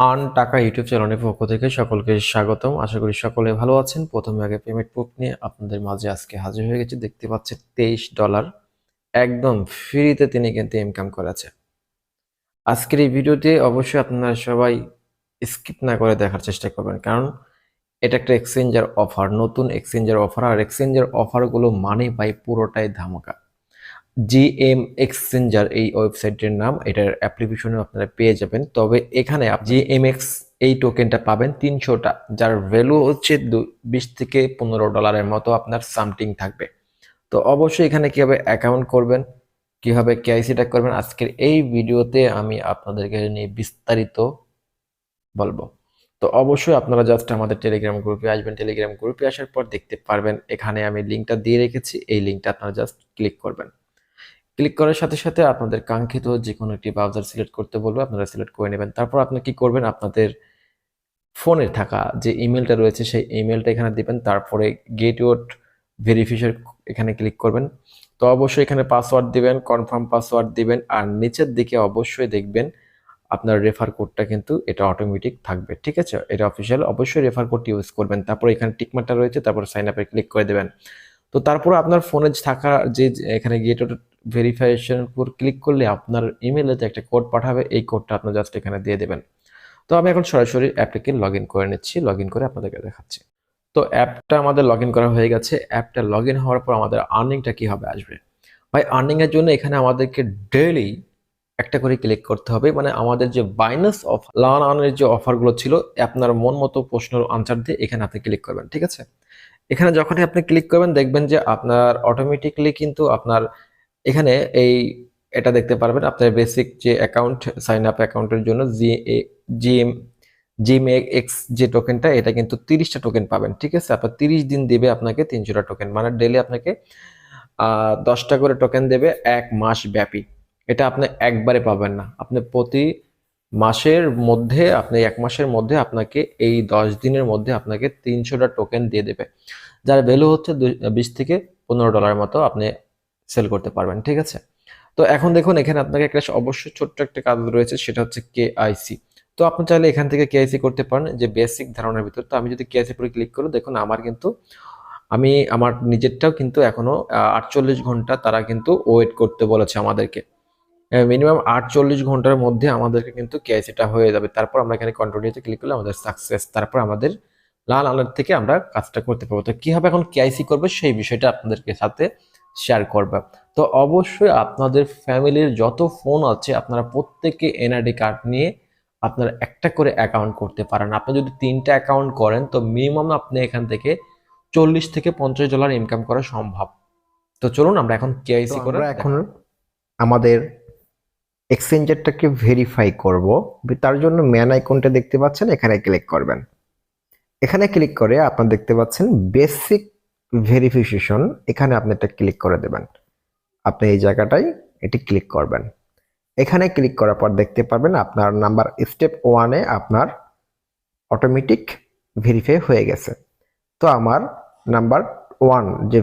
Earn টাকা YouTube চ্যানেলের পক্ষ থেকে সকলকে স্বাগতম। আশা করি সকলে ভালো আছেন। প্রথমে আগে পেমেন্ট প্রুফ নিয়ে আপনাদের মাঝে আজকে হাজির হয়ে গেছি। দেখতে পাচ্ছেন $23 একদম ফ্রিতে তিনি কিন্তু ইনকাম করেছে। আজকের এই ভিডিওতে অবশ্যই আপনারা সবাই স্কিপ না করে দেখার চেষ্টা করবেন, কারণ এটা একটা এক্সচেঞ্জের অফার, নতুন এক্সচেঞ্জের অফার। আর এক্সচেঞ্জের অফারগুলো মানে ভাই পুরোটাই ধামাকা। জিএম এক্সচেঞ্জার এই ওয়েবসাইটের নাম, এটার অ্যাপ্লিকেশনে আপনারা পেয়ে যাবেন। তবে এখানে জিএমএক্স এই টোকেনটা পাবেন 300টা, যার ভ্যালু হচ্ছে 20 থেকে $15 মতো আপনার সামথিং থাকবে। তো অবশ্যই এখানে কিভাবে অ্যাকাউন্ট করবেন, কিভাবে কেআইসিটা করবেন, আজকের এই ভিডিওতে আমি আপনাদেরকে নিয়ে বিস্তারিত বলবো। তো অবশ্যই আপনারা জাস্ট আমাদের টেলিগ্রাম গ্রুপে আসবেন। টেলিগ্রাম গ্রুপে আসার পর দেখতে পারবেন এখানে আমি লিঙ্কটা দিয়ে রেখেছি। এই লিঙ্কটা আপনারা জাস্ট ক্লিক করবেন। ক্লিক করার সাথে সাথে আপনাদের কাঙ্ক্ষিত যে কোনো একটি ব্রাউজার সিলেক্ট করতে বলবে, আপনারা সিলেক্ট করে নেবেন। তারপর আপনি কি করবেন, আপনাদের ফোনে থাকা যে ইমেলটা রয়েছে সেই ইমেলটা এখানে দিবেন। তারপরে গেট ইউর ভেরিফিকেশন এখানে ক্লিক করবেন। তো অবশ্যই এখানে পাসওয়ার্ড দিবেন, কনফার্ম পাসওয়ার্ড দিবেন। আর নিচের দিকে অবশ্যই দেখবেন আপনার রেফার কোডটা কিন্তু এটা অটোমেটিক থাকবে, ঠিক আছে? এটা অফিসিয়াল, অবশ্যই রেফার কোড ইউজ করবেন। তারপর এখানে টিকমার্কটা রয়েছে, তারপর সাইন আপে ক্লিক করে দেবেন। তো তারপর আপনার ফোনে থাকা যে এখানে গেট ভেরিফিকেশন উপর ক্লিক করলে আপনার ইমেইলে একটা কোড পাঠাবে, এই কোডটা আপনি জাস্ট এখানে দিয়ে দেবেন। তো আমি এখন সরাসরি অ্যাপটাকে লগ ইন করে নিচ্ছি, লগ ইন করে আপনাদেরকে দেখাচ্ছি। তো অ্যাপটা আমাদের লগ ইন করা হয়ে গেছে। অ্যাপটা লগ ইন হওয়ার পর আমাদের আর্নিংটা কীভাবে আসবে ভাই? আর্নিংয়ের জন্য এখানে আমাদেরকে ডেইলি একটা করে ক্লিক করতে হবে। মানে আমাদের যে বাইনাস অফ লার্ন আর্নের যে অফারগুলো ছিল, আপনার মন মতো প্রশ্নের আনসার দিয়ে এখানে আপনি ক্লিক করবেন, ঠিক আছে? এখানে যখনই আপনি ক্লিক করবেন দেখবেন যে আপনার অটোমেটিকলি কিন্তু আপনার এখানে এটা দেখতে পারবেন আপনার বেসিক যে অ্যাকাউন্ট, সাইন আপ অ্যাকাউন্টের জন্য জিএম জিএমএক্স যে টোকেনটা, এটা কিন্তু 30টা টোকেন পাবেন, ঠিক আছে? আপনার 30 দিন দিবে আপনাকে 300টা টোকেন, মানে ডেইলি আপনাকে 10টা করে টোকেন দেবে 1 মাস ব্যাপী। এটা আপনি একবারে পাবেন না, আপনি প্রতি মাসের মধ্যে, আপনি 1 মাসের মধ্যে আপনাকে এই 10 দিনের মধ্যে আপনাকে 300টা টোকেন দিয়ে দেবে, যার ভ্যালু হচ্ছে 20 থেকে $15 মতো আপনি সেল করতে পারবেন, ঠিক আছে? তো এখন দেখুন এখানে আপনাকে একটা অবশ্যই ছোট্ট একটা কাজ রয়েছে, সেটা হচ্ছে কেআইসি। তো আপনি চাইলে এখান থেকে কেআইসি করতে পারেন, যে বেসিক ধারণার ভিতর। তো আমি যদি কেআইসি পরে ক্লিক করি, দেখুন আমার নিজেরটাও কিন্তু এখনো 48 ঘন্টা তারা কিন্তু ওয়েট করতে বলেছে আমাদেরকে। মিনিমাম 48 ঘন্টার মধ্যে আমাদেরকে কিন্তু কেআইসিটা হয়ে যাবে। তারপর আমরা এখানে কন্টিনিউতে ক্লিক করলে আমাদের সাকসেস, তারপর আমাদের লাল আলার থেকে আমরা কাজটা করতে পারবো। তো কিভাবে এখন কেআইসি করবে সেই বিষয়টা আপনাদেরকে সাথে শেয়ার করবে। তো অবশ্যই আপনাদের ফ্যামিলির যত ফোন আছে আপনারা প্রত্যেকে এনআইডি কার্ড নিয়ে আপনারা একটা করে অ্যাকাউন্ট করতে পারেন। আপনি যদি 3টা অ্যাকাউন্ট করেন তো মিনিমাম আপনি এখান থেকে $40 থেকে $50 ইনকাম করা সম্ভব। তো চলুন আমরা এখন কেআইসি করে এখন আমাদের এক্সচেঞ্জারটাকে ভেরিফাই করব। তার জন্য ম্যান আইকনটা দেখতে পাচ্ছেন, এখানে ক্লিক করবেন। এখানে ক্লিক করে আপনারা দেখতে পাচ্ছেন বেসিক ভেরিফিকেশন, এখানে আপনি এটা ক্লিক করে দেবেন। আপনি এই জায়গাটায় এটি ক্লিক করবেন। এখানে ক্লিক করার পর দেখতে পারবেন আপনার নাম্বার স্টেপ 1-এ আপনার অটোমেটিক ভেরিফাই হয়ে গেছে। তো আমার নাম্বার 1 যে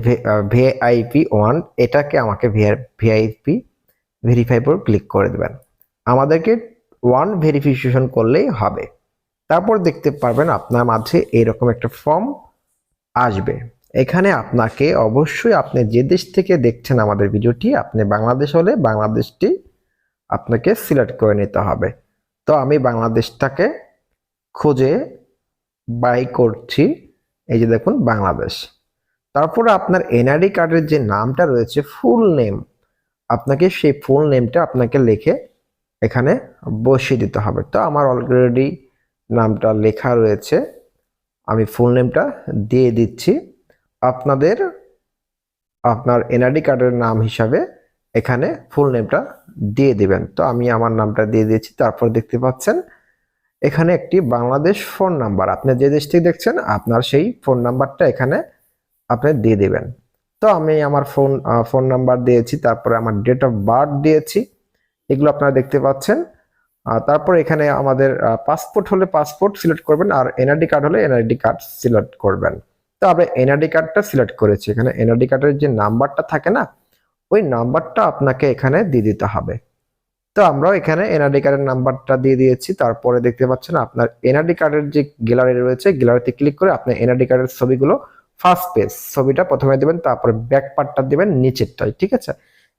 ভিআইপি 1, এটাকে আমাকে ভিআইপি ভেরিফাই পর ক্লিক করে দেবেন। আমাদেরকে 1 ভেরিফিকেশন করলেই হবে। তারপর দেখতে পারবেন আপনার মাঝে এরকম একটা ফর্ম আসবে। এখানে আপনাকে অবশ্যই আপনি যে দেশ থেকে দেখছেন আমাদের ভিডিওটি, আপনি বাংলাদেশ হলে বাংলাদেশটি আপনাকে সিলেক্ট করে নিতে হবে। তো আমি বাংলাদেশটাকে খুঁজে বাই করছি, এই যে দেখুন বাংলাদেশ। তারপর আপনার এনআইডি কার্ডের যে নামটা রয়েছে, ফুল নেম, আপনাকে সেই ফুল নেমটা আপনাকে লিখে এখানে বসিয়ে দিতে হবে। তো আমার অলরেডি নামটা লেখা রয়েছে, আমি ফুল নেমটা দিয়ে দিচ্ছি। আপনার এনআইডি কার্ডের নাম হিসাবে এখানে ফুল নেমটা দিয়ে দিবেন। তো আমি আমার নামটা দিয়ে দিয়েছি। তারপর দেখতে পাচ্ছেন এখানে একটি বাংলাদেশ ফোন নাম্বার, আপনি যে দেশ থেকে দেখছেন আপনার সেই ফোন নাম্বারটা এখানে আপনি দিয়ে দিবেন। তো আমি আমার ফোন নাম্বার দিয়েছি, তারপরে আমার ডেট অফ বার্থ দিয়েছি, এগুলো আপনারা দেখতে পাচ্ছেন। তারপর এখানে আমাদের পাসপোর্ট হলে পাসপোর্ট সিলেক্ট করবেন, আর এনআইডি কার্ড হলে এনআইডি কার্ড সিলেক্ট করবেন। তো আমরা এনআইডি কার্ডটা সিলেক্ট করেছি। এখানে এনআইডি কার্ডের যে নাম্বারটা থাকে না, ওই নাম্বারটা আপনাকে এখানে দিয়ে দিতে হবে। তো তো আমরাও এখানে এনআইডি কার্ডের নাম্বারটা দিয়ে দিয়েছি। তারপরে দেখতে পাচ্ছেন আপনার এনআইডি কার্ডের যে গ্যালারি রয়েছে, গ্যালারিতে ক্লিক করে আপনার এনআইডি কার্ডের ছবিগুলো ফার্স্ট পেজ ছবিটা প্রথমে দিবেন, তারপরে ব্যাক পার্টটা দিবেন নিচেরটাই, ঠিক আছে।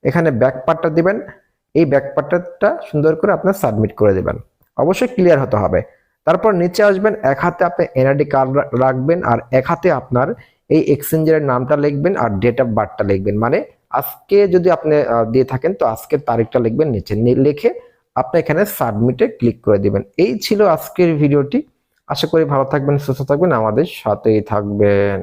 এখানে ব্যাক পার্টটা দিবেন, এই ব্যাক পার্টটা সুন্দর করে আপনার সাবমিট করে দিবেন। অবশ্যই ক্লিয়ার হতে হবে। তারপর নিচে আসবেন, এক হাতে আপনি এনআইডি কার্ড রাখবেন আর এক হাতে আপনার এই এক্সচেঞ্জের নামটা লিখবেন আর ডেট অফ বার্থটা লিখবেন। মানে আজকে যদি আপনি দিয়ে থাকেন তো আজকের তারিখটা লিখবেন নিচে, লিখে আপনি এখানে সাবমিটে ক্লিক করে দিবেন। এই ছিল আজকের ভিডিওটি। আশা করি ভালো থাকবেন, সুস্থ থাকবেন, আমাদের সাথেই থাকবেন।